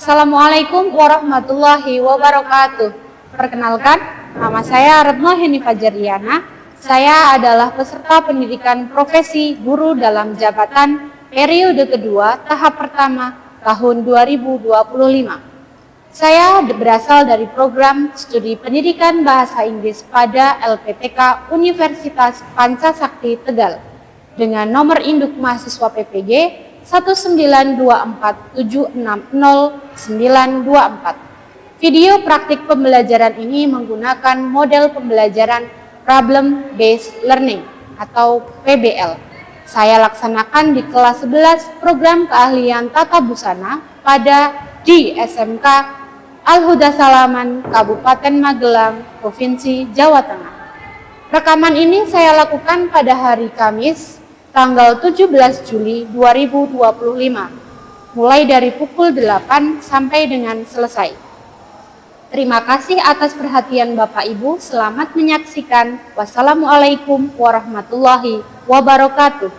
Assalamualaikum warahmatullahi wabarakatuh. Perkenalkan, nama saya Retno Heni Fajariana. Saya adalah peserta pendidikan profesi guru dalam jabatan periode kedua tahap pertama tahun 2025. Saya berasal dari program studi pendidikan bahasa Inggris pada LPTK Universitas Pancasakti Tegal dengan nomor induk mahasiswa PPG 19247600924. Video praktik pembelajaran ini menggunakan model pembelajaran Problem Based Learning atau PBL. Saya laksanakan di kelas 11 program keahlian tata busana di SMK Al-Huda Salaman, Kabupaten Magelang, Provinsi Jawa Tengah. Rekaman ini saya lakukan pada hari Kamis, tanggal 17 Juli 2025, mulai dari pukul 8 sampai dengan selesai. Terima kasih atas perhatian Bapak Ibu. Selamat menyaksikan. Wassalamualaikum warahmatullahi wabarakatuh.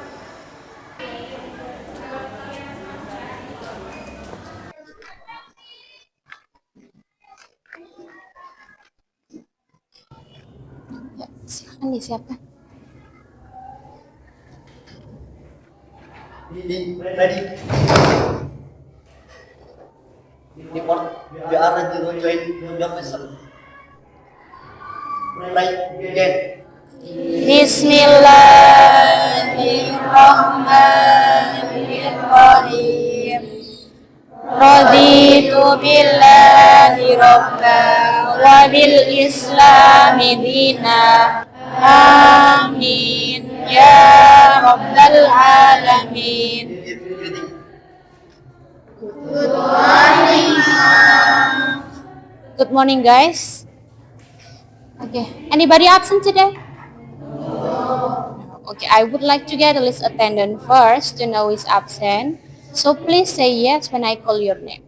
Ya, silakan disiapkan. Ready? Report. We are ready to join the vessel. Right again. Bismillahirrahmanirrahim. Raditu billahi rabba wa bil islami dina. Amin ya rabbal alamin. Good morning, guys. Okay, anybody absent today? Okay, I would like to get a list attendant first to know who is absent. So please say yes when I call your name.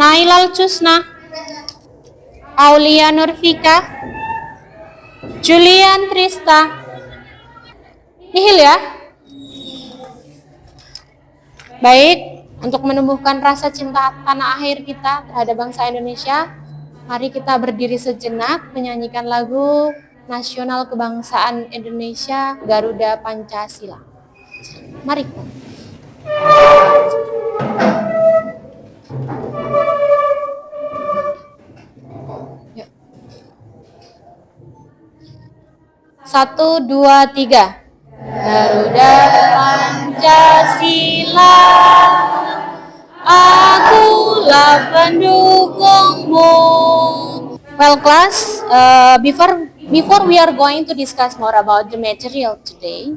Nailal Chusna, Aulia Nurfika, Julian Trista, nihil ya. Baik, untuk menumbuhkan rasa cinta tanah air kita terhadap bangsa Indonesia, mari kita berdiri sejenak menyanyikan lagu nasional kebangsaan Indonesia, Garuda Pancasila. Mari. Satu, dua, tiga. Garuda Pancasila, akulah pendukungmu. Well, class, before we are going to discuss more about the material today,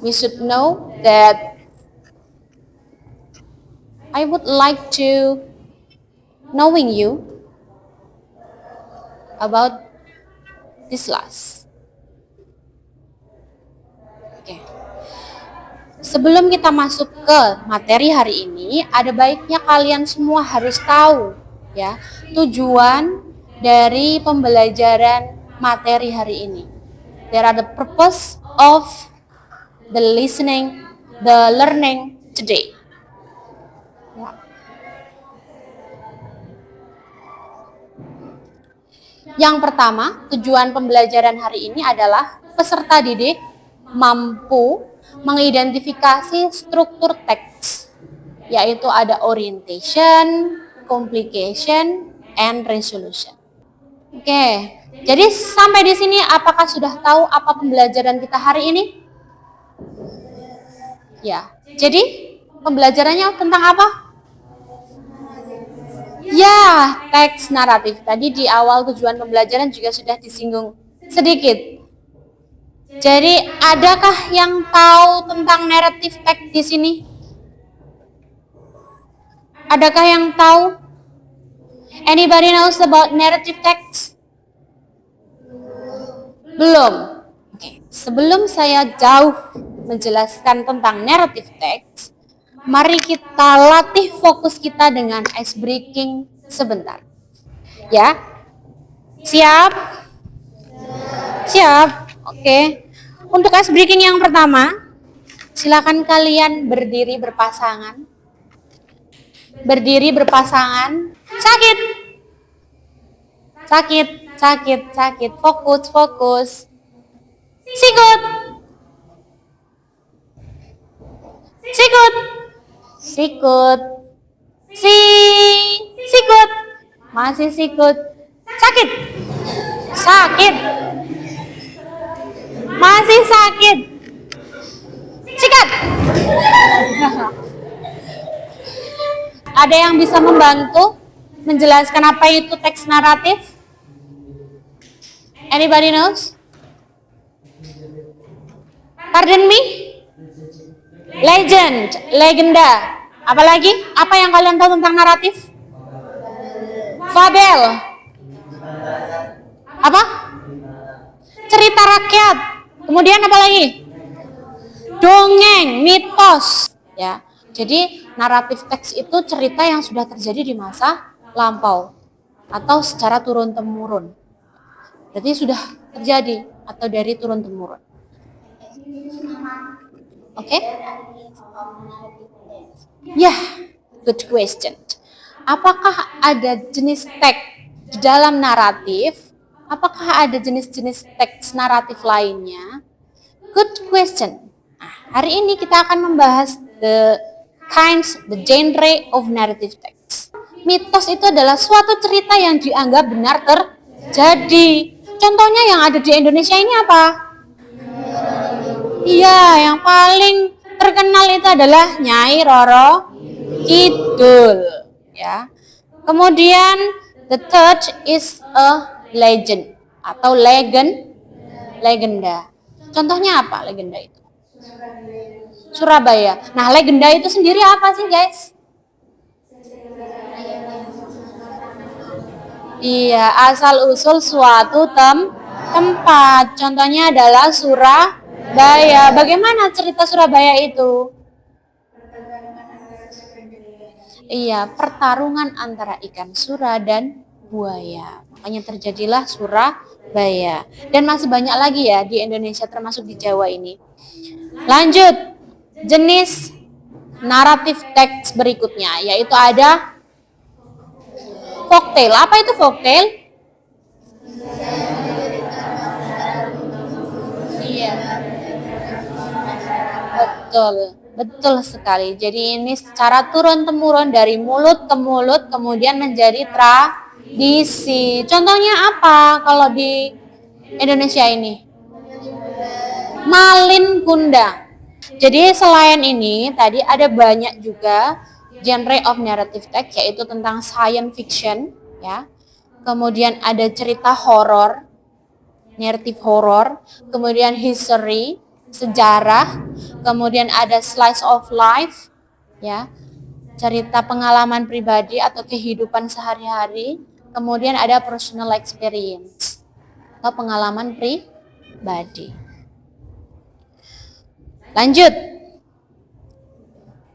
we should know that I would like to knowing you about this class. Oke. Sebelum kita masuk ke materi hari ini, ada baiknya kalian semua harus tahu ya, tujuan dari pembelajaran materi hari ini. There are the purpose of the learning today. Yang pertama, tujuan pembelajaran hari ini adalah peserta didik mampu mengidentifikasi struktur teks, yaitu ada orientation, complication, and resolution. Oke, jadi sampai di sini apakah sudah tahu apa pembelajaran kita hari ini? Ya, jadi pembelajarannya tentang apa? Ya, teks naratif. Tadi di awal tujuan pembelajaran juga sudah disinggung sedikit. Jadi, adakah yang tahu tentang narrative text di sini? Adakah yang tahu? Anybody knows about narrative text? Belum. Oke. sebelum saya jauh menjelaskan tentang narrative text, mari kita latih fokus kita dengan ice breaking sebentar. Ya, siap? Siap? Oke. Untuk ice breaking yang pertama, silakan kalian berdiri berpasangan. Berdiri berpasangan. Sakit. Sakit, sakit, sakit. Fokus, fokus. Sikut. Sikut. Sikut. Sikut. Masih sikut. Sakit. Sakit. Masih sakit. Sikat. Ada yang bisa membantu menjelaskan apa itu teks naratif? Anybody knows? Pardon me? Legend, legenda. Apalagi? Apa yang kalian tahu tentang naratif? Fabel. Apa? Cerita rakyat. Kemudian apa lagi? Dongeng, mitos. Ya. Jadi naratif teks itu cerita yang sudah terjadi di masa lampau atau secara turun temurun. Jadi sudah terjadi atau dari turun temurun. Oke? Ya, good question. Apakah ada jenis teks di dalam naratif? Apakah ada jenis-jenis teks naratif lainnya? Good question. Nah, hari ini kita akan membahas the genre of narrative text. Mitos itu adalah suatu cerita yang dianggap benar terjadi. Contohnya yang ada di Indonesia ini apa? Iya, yang paling terkenal itu adalah Nyai Roro Kidul. Ya. Kemudian the third is a legend atau legenda. Contohnya apa legenda itu? Surabaya. Nah, legenda itu sendiri apa sih, guys? Iya, asal-usul suatu tempat. Contohnya adalah Surabaya. Bagaimana cerita Surabaya itu? Iya, pertarungan antara ikan sura dan buaya. Makanya terjadilah Surabaya. Dan masih banyak lagi ya di Indonesia termasuk di Jawa ini. Lanjut. Jenis naratif teks berikutnya yaitu ada folktale. Apa itu folktale? Iya. Betul sekali. Jadi ini secara turun-temurun dari mulut ke mulut kemudian menjadi tradisi. Contohnya apa kalau di Indonesia ini? Malin Kundang. Jadi selain ini tadi ada banyak juga genre of narrative text yaitu tentang science fiction ya. Kemudian ada cerita horor, narrative horror, kemudian history, sejarah, kemudian ada slice of life ya. Cerita pengalaman pribadi atau kehidupan sehari-hari, kemudian ada personal experience atau pengalaman pribadi. Lanjut.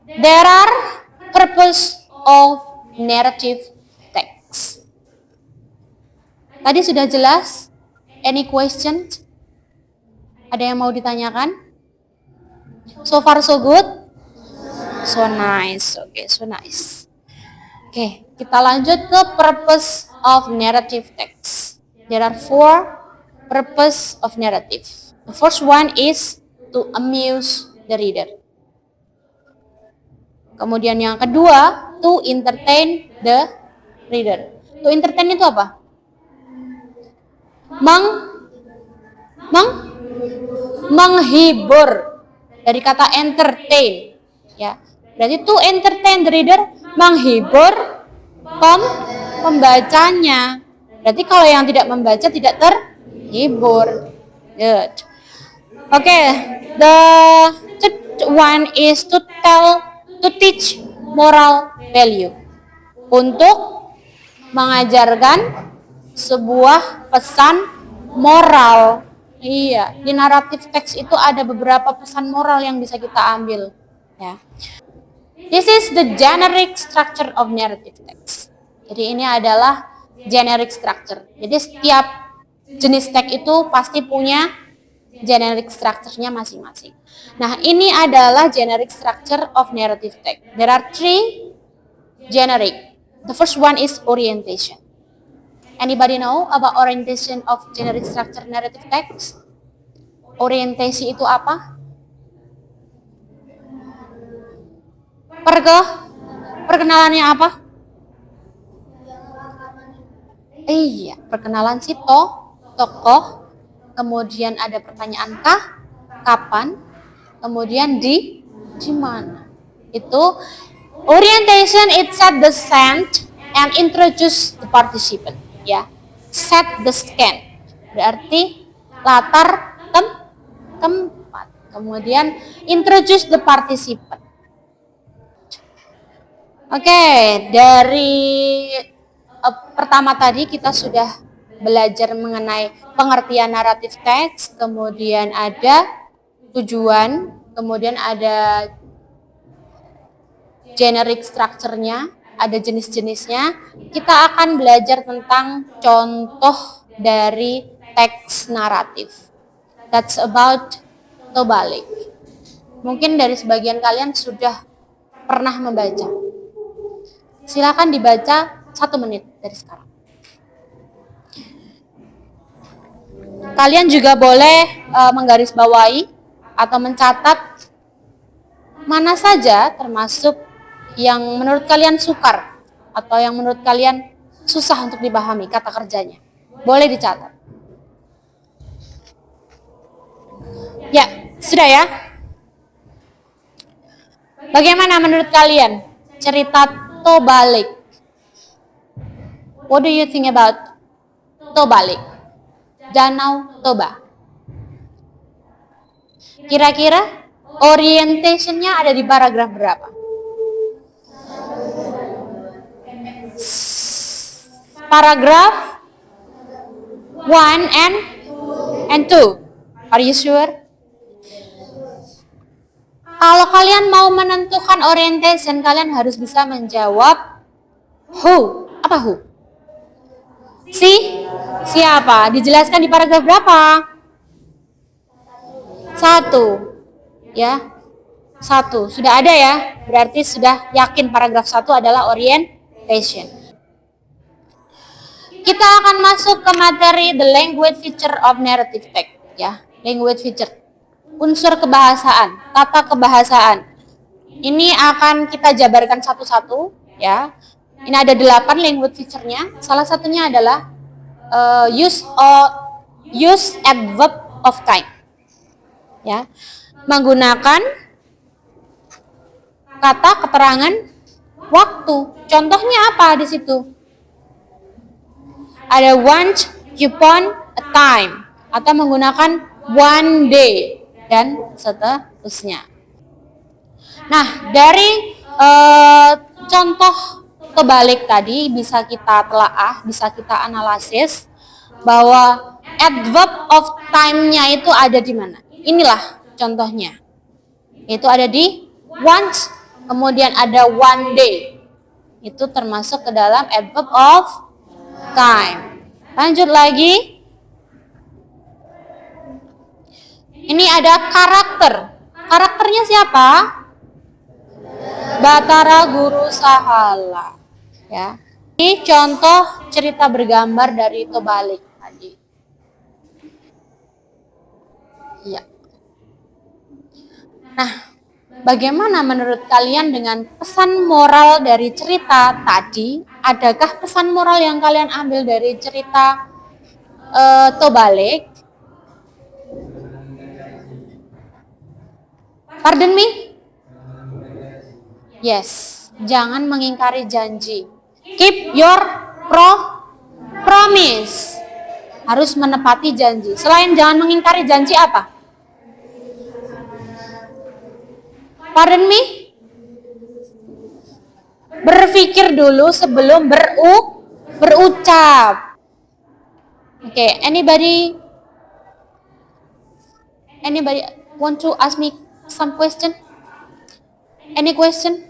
There are purpose of narrative text. Tadi sudah jelas? Any question? Ada yang mau ditanyakan? So far so good? So nice. Okay, so nice. Okay, kita lanjut ke purpose of narrative text. There are 4 purpose of narrative. The first one is to amuse the reader. Kemudian yang kedua, to entertain the reader. To entertain itu apa? Menghibur. Dari kata entertain. Ya. Berarti to entertain the reader, menghibur pembacanya. Berarti kalau yang tidak membaca tidak terhibur. Good. Okay, the third one is to teach moral value. Untuk mengajarkan sebuah pesan moral Iya, di naratif teks itu ada beberapa pesan moral yang bisa kita ambil, ya. This is the generic structure of narrative text. Jadi ini adalah generic structure. Jadi setiap jenis teks itu pasti punya generic structure-nya masing-masing. Nah, ini adalah generic structure of narrative text. There are three generic. The first one is orientation. Anybody know about orientation of generic structure narrative text? Orientasi itu apa? Perkenalannya apa? Iya, perkenalan si tokoh, kemudian ada pertanyaan kah, kapan, kemudian di mana. Itu orientation, it set the scene and introduce the participant. Ya, set the scene berarti latar tempat, kemudian introduce the participant. Oke, dari pertama tadi kita sudah belajar mengenai pengertian naratif teks, kemudian ada tujuan, kemudian ada generic structure-nya, ada jenis-jenisnya. Kita akan belajar tentang contoh dari teks naratif. That's about Tobalik. Mungkin dari sebagian kalian sudah pernah membaca. Silakan dibaca 1 menit dari sekarang. Kalian juga boleh menggarisbawahi atau mencatat mana saja termasuk yang menurut kalian sukar atau yang menurut kalian susah untuk dipahami kata kerjanya. Boleh dicatat. Ya, sudah ya? Bagaimana menurut kalian cerita Tobalik? What do you think about Tobalik? Danau Toba. Kira-kira orientationnya ada di paragraf berapa? Paragraf 1 and 2. Are you sure? Kalau kalian mau menentukan orientation, kalian harus bisa menjawab who. Apa who? Siapa? Dijelaskan di paragraf berapa? 1. Ya. 1. Sudah ada ya? Berarti sudah yakin paragraf 1 adalah orientation. Kita akan masuk ke materi the language feature of narrative text, ya. Language feature. Unsur kebahasaan, tata kebahasaan. Ini akan kita jabarkan satu-satu, ya. Ini ada 8 language feature-nya. Salah satunya adalah use adverb of time. Ya. Menggunakan kata keterangan waktu. Contohnya apa di situ? Ada once upon a time atau menggunakan one day dan seterusnya. Nah, dari contoh Tobalik tadi bisa kita telaah, bisa kita analisis bahwa adverb of time-nya itu ada di mana. Inilah contohnya. Itu ada di once, kemudian ada one day. Itu termasuk ke dalam adverb of time. Lanjut lagi. Ini ada karakter. Karakternya siapa? Batara Guru Sahala. Ya. Ini contoh cerita bergambar dari Tobalik tadi. Ya. Nah, bagaimana menurut kalian dengan pesan moral dari cerita tadi? Adakah pesan moral yang kalian ambil dari cerita Tobalik? Pardon me? Yes, jangan mengingkari janji. Keep your promise. Harus menepati janji. Selain jangan mengingkari janji apa? Pardon me? Berpikir dulu sebelum berucap. Oke, anybody Anybody want to ask me some question? Any question?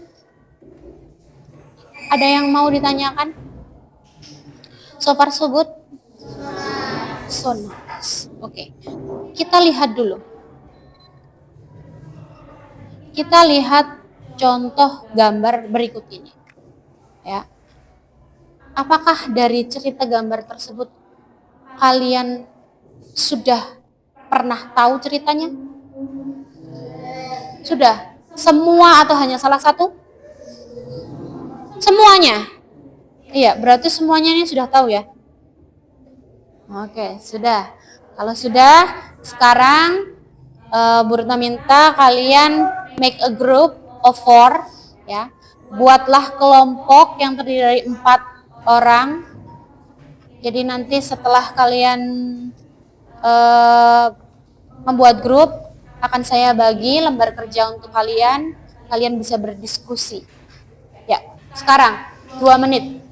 Ada yang mau ditanyakan? So far so good? So nice. Oke. Kita lihat dulu. Kita lihat contoh gambar berikut ini. Ya. Apakah dari cerita gambar tersebut kalian sudah pernah tahu ceritanya? Sudah? Semua atau hanya salah satu? Semuanya? Iya, berarti semuanya ini sudah tahu ya? Oke, sudah. Kalau sudah, sekarang Bu Retno minta kalian make a group of 4, ya. Buatlah kelompok yang terdiri dari 4 orang. Jadi nanti setelah kalian membuat grup, akan saya bagi lembar kerja untuk kalian. Kalian bisa berdiskusi. Ya, sekarang 2 menit.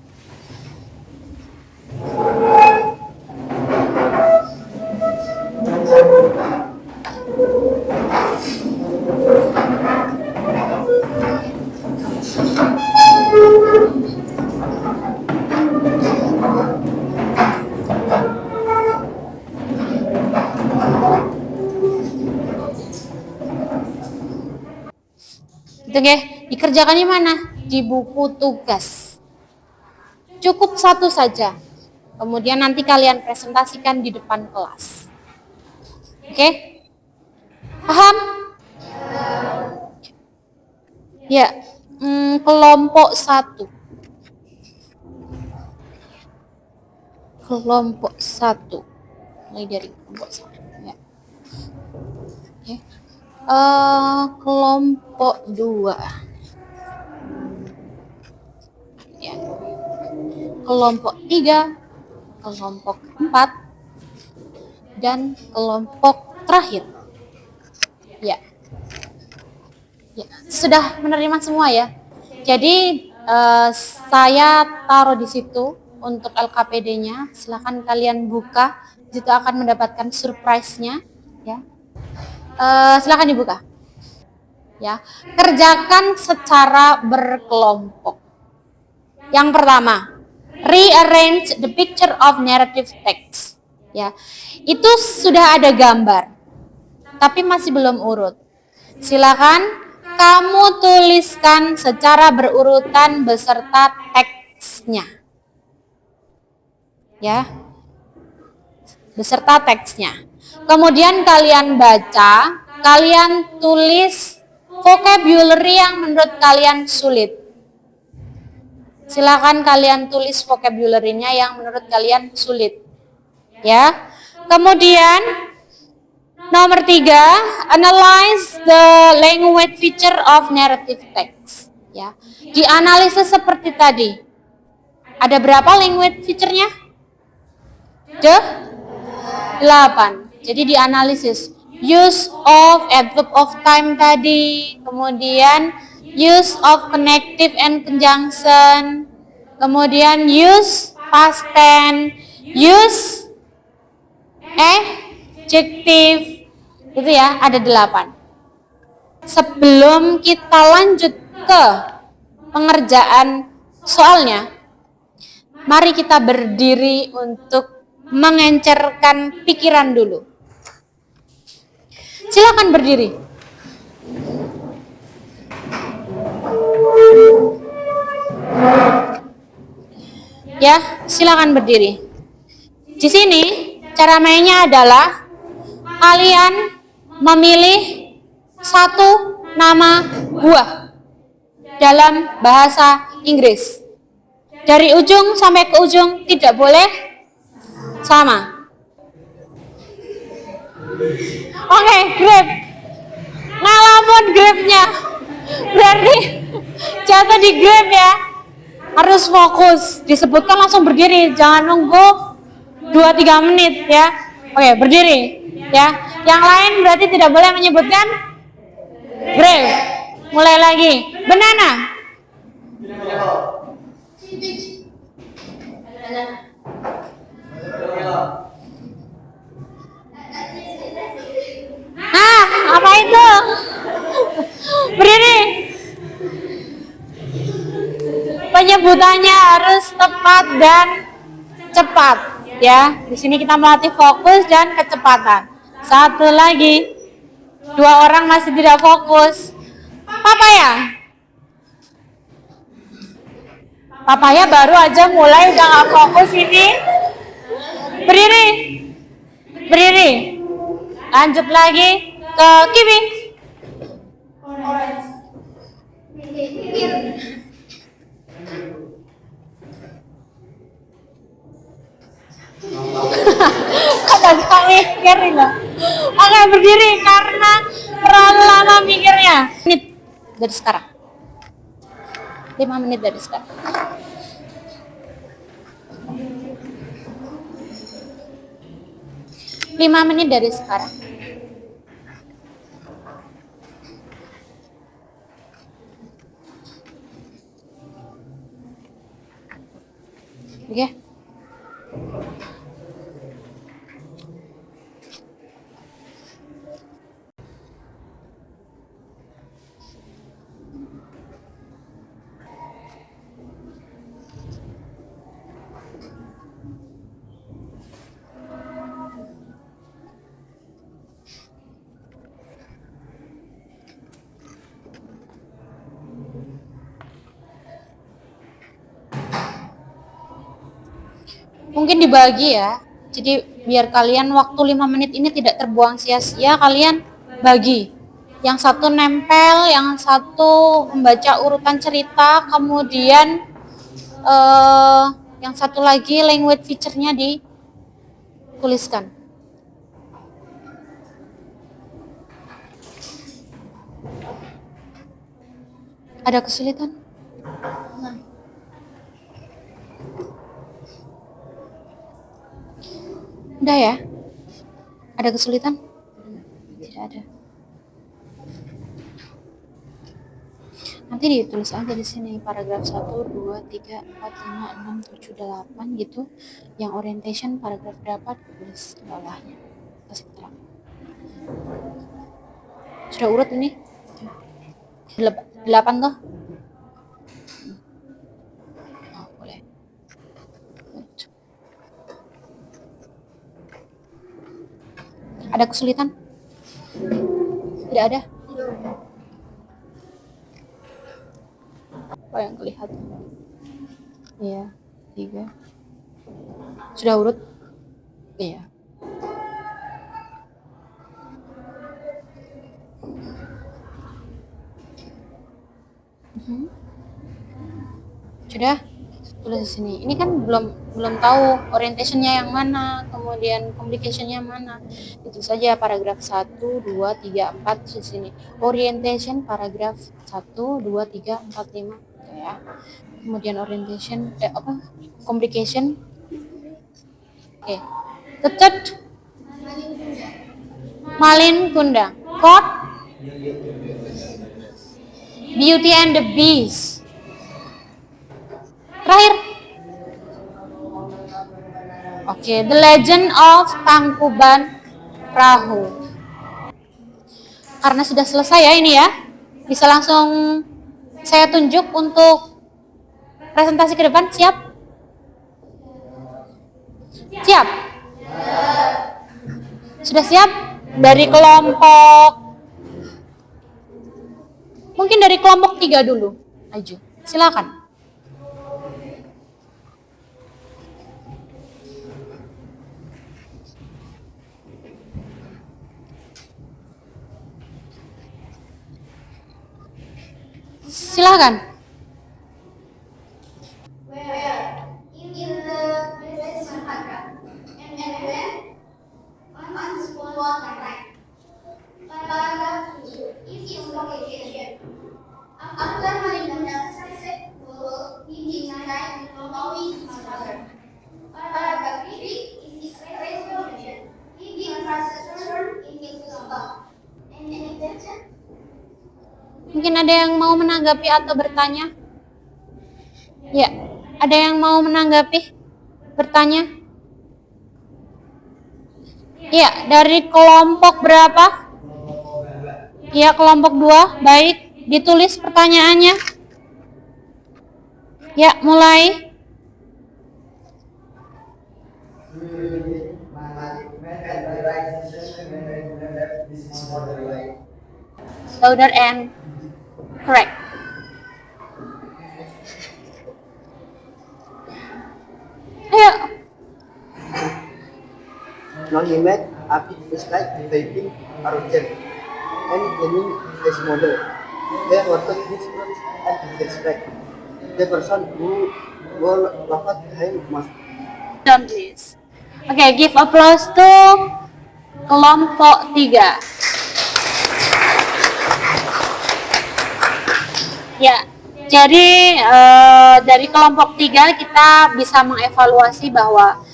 Itu ya, dikerjakan di mana? Di buku tugas. Cukup 1 saja. Kemudian nanti kalian presentasikan di depan kelas. Oke? Paham? Ya, kelompok 1. Kelompok 1. Mulai dari kelompok 1. Ya. Oke. Kelompok 2. Ya. Kelompok 3, kelompok 4, dan kelompok terakhir. Ya. Ya, sudah menerima semua ya. Jadi saya taruh di situ untuk LKPD-nya. Silakan kalian buka. Di situ akan mendapatkan surprise-nya, ya. Silakan dibuka. Ya, kerjakan secara berkelompok. Yang pertama, rearrange the picture of narrative text. Ya, itu sudah ada gambar, tapi masih belum urut. Silakan kamu tuliskan secara berurutan beserta teksnya. Ya, beserta teksnya. Kemudian kalian baca, kalian tulis vocabulary yang menurut kalian sulit. Silakan kalian tulis vocabulary-nya yang menurut kalian sulit. Ya. Kemudian nomor 3, analyze the language feature of narrative text. Ya. Dianalisis seperti tadi. Ada berapa language feature-nya? 8. Jadi dianalisis. Use of adverb of time tadi, kemudian use of connective and conjunction, kemudian use past tense, use adjective, itu ya, ada 8. Sebelum kita lanjut ke pengerjaan soalnya, mari kita berdiri untuk mengencerkan pikiran dulu. Silakan berdiri. Ya, silakan berdiri. Di sini cara mainnya adalah kalian memilih satu nama buah dalam bahasa Inggris. Dari ujung sampai ke ujung tidak boleh sama. Oke, grab. Ngalamun grabnya. Berarti jatuh di grab ya. Harus fokus. Disebutkan langsung berdiri. Jangan nunggu 2-3 menit ya. Oke, berdiri ya. Yang lain berarti tidak boleh menyebutkan grab. Mulai lagi. Banana. penyebutannya harus tepat dan cepat ya. Di sini kita melatih fokus dan kecepatan. Satu lagi. 2 orang masih tidak fokus. Papaya. Papaya baru aja mulai udah gak fokus ini. Berdiri. Berdiri. Lanjut lagi ke kiwi. Kadang mikir loh. Oke, berdiri karena terlalu lama mikirnya. Menit dari sekarang. 5 menit dari sekarang. Lima menit dari sekarang. Oke. Mungkin dibagi ya. Jadi biar kalian waktu 5 menit ini tidak terbuang sia-sia, kalian bagi. Yang satu nempel, yang satu membaca urutan cerita, kemudian yang satu lagi language feature-nya dituliskan. Ada kesulitan? Udah ya? Ada kesulitan? Tidak ada. Nanti ditulis aja di sini paragraf 1, 2, 3, 4, 5, 6, 7, 8 gitu. Yang orientation paragraf berapa tulis di bawahnya. Kasih keterangan. Sudah urut ini? 8 tuh? Oh, boleh. Ada kesulitan? Tidak ada? Apa yang kelihatan? Iya, 3. Sudah urut? Iya. Sudah? Tulis di sini. Ini kan belum tahu orientationnya yang mana, kemudian communicationnya mana. Itu saja paragraf 1, 2, 3, 4 di sini. Orientation paragraf 1, 2, 3, 4, 5 gitu ya. Kemudian orientation communication. Oke. Tetet Malin Kundang. Code Beauty and the Beast. Terakhir. Oke, The Legend of Tangkuban Perahu. Karena sudah selesai ya ini ya. Bisa langsung saya tunjuk untuk presentasi ke depan. Siap? Siap? Sudah siap? Dari kelompok, mungkin dari kelompok 3 dulu. Ayo, silakan. Silakan. Mungkin ada yang mau menanggapi atau bertanya? Ya, ada yang mau menanggapi? Bertanya? Ya, dari kelompok berapa? Ya, kelompok 2. Baik, ditulis pertanyaannya. Ya, mulai. Louder and correct. Ayo. Non-image applied dislike typing urgent and cleaning this model. They worked this rules and respect. The person who will laugh behind must. Done please. Oke, give applause to kelompok 3. Ya, jadi dari kelompok 3 kita bisa mengevaluasi bahwa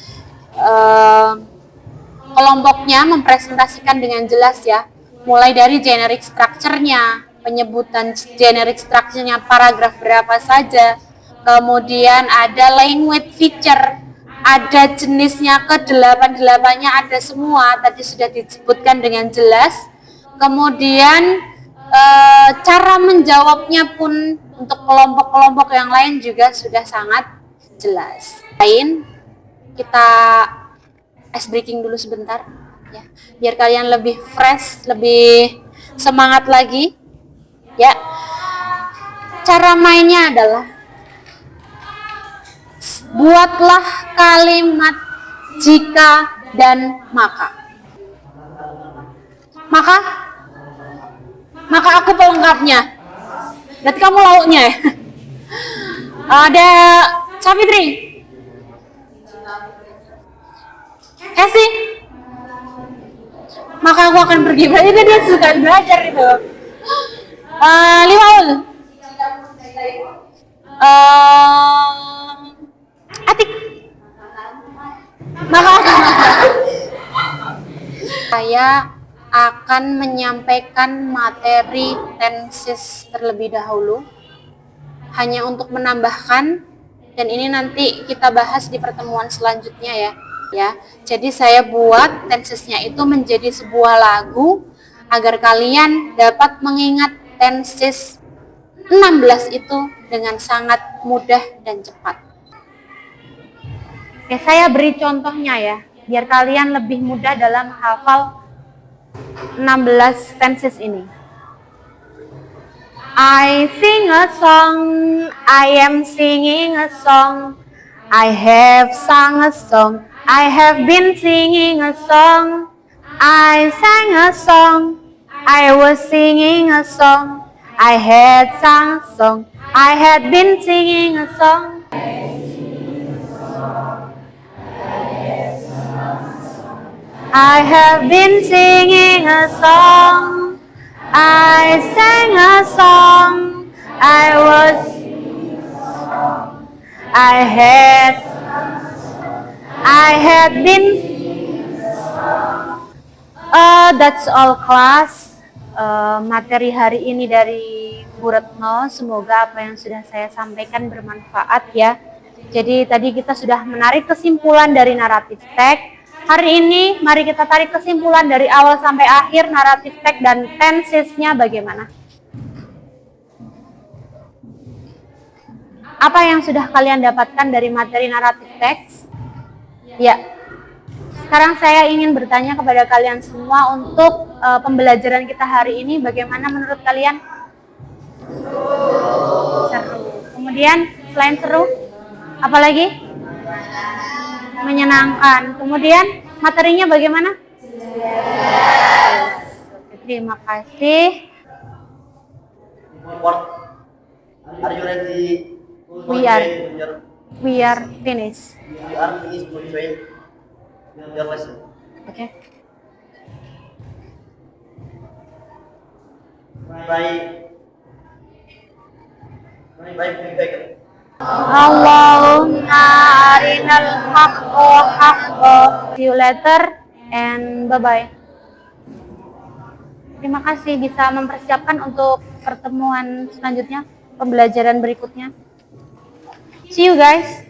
kelompoknya mempresentasikan dengan jelas ya, mulai dari generic structure-nya, penyebutan generic structure-nya, paragraf berapa saja, kemudian ada language feature, ada jenisnya ke-8-8-nya, ada semua, tadi sudah disebutkan dengan jelas. Kemudian cara menjawabnya pun untuk kelompok-kelompok yang lain juga sudah sangat jelas. Kita ice breaking dulu sebentar ya, biar kalian lebih fresh, lebih semangat lagi ya. Cara mainnya adalah buatlah kalimat jika dan maka. Maka aku pelengkapnya. Berarti kamu lauknya ya. Ada Savitri. Kasih. Maka aku akan pergi. Berarti dia suka belajar itu. Limaul. Atik. Maka saya akan menyampaikan materi tenses terlebih dahulu, hanya untuk menambahkan, dan ini nanti kita bahas di pertemuan selanjutnya ya. Jadi saya buat tensesnya itu menjadi sebuah lagu agar kalian dapat mengingat tenses 16 itu dengan sangat mudah dan cepat. Oke, saya beri contohnya ya, biar kalian lebih mudah dalam hafal 16 tenses ini. I sing a song, I am singing a song, I have sung a song, I have been singing a song, I sang a song, I was singing a song, I had sung a song, I had been singing a song. I have been singing a song, I sang a song, I was, I had been. That's all class. Materi hari ini dari Bu Retno, semoga apa yang sudah saya sampaikan bermanfaat ya. Jadi tadi kita sudah menarik kesimpulan dari naratif teks. Hari ini mari kita tarik kesimpulan dari awal sampai akhir naratif teks dan tensesnya bagaimana. Apa yang sudah kalian dapatkan dari materi naratif teks? Ya. Sekarang saya ingin bertanya kepada kalian semua untuk pembelajaran kita hari ini, bagaimana menurut kalian? Seru. Kemudian selain seru, apa lagi? Menyenangkan. Kemudian materinya bagaimana? Terima kasih. Are you ready? We are finished. We are finished to join your lesson. Okay. Bye back. Allahumma arinal haqqo haqqo. See you later and bye-bye. Terima kasih bisa mempersiapkan untuk pertemuan selanjutnya, pembelajaran berikutnya. See you guys.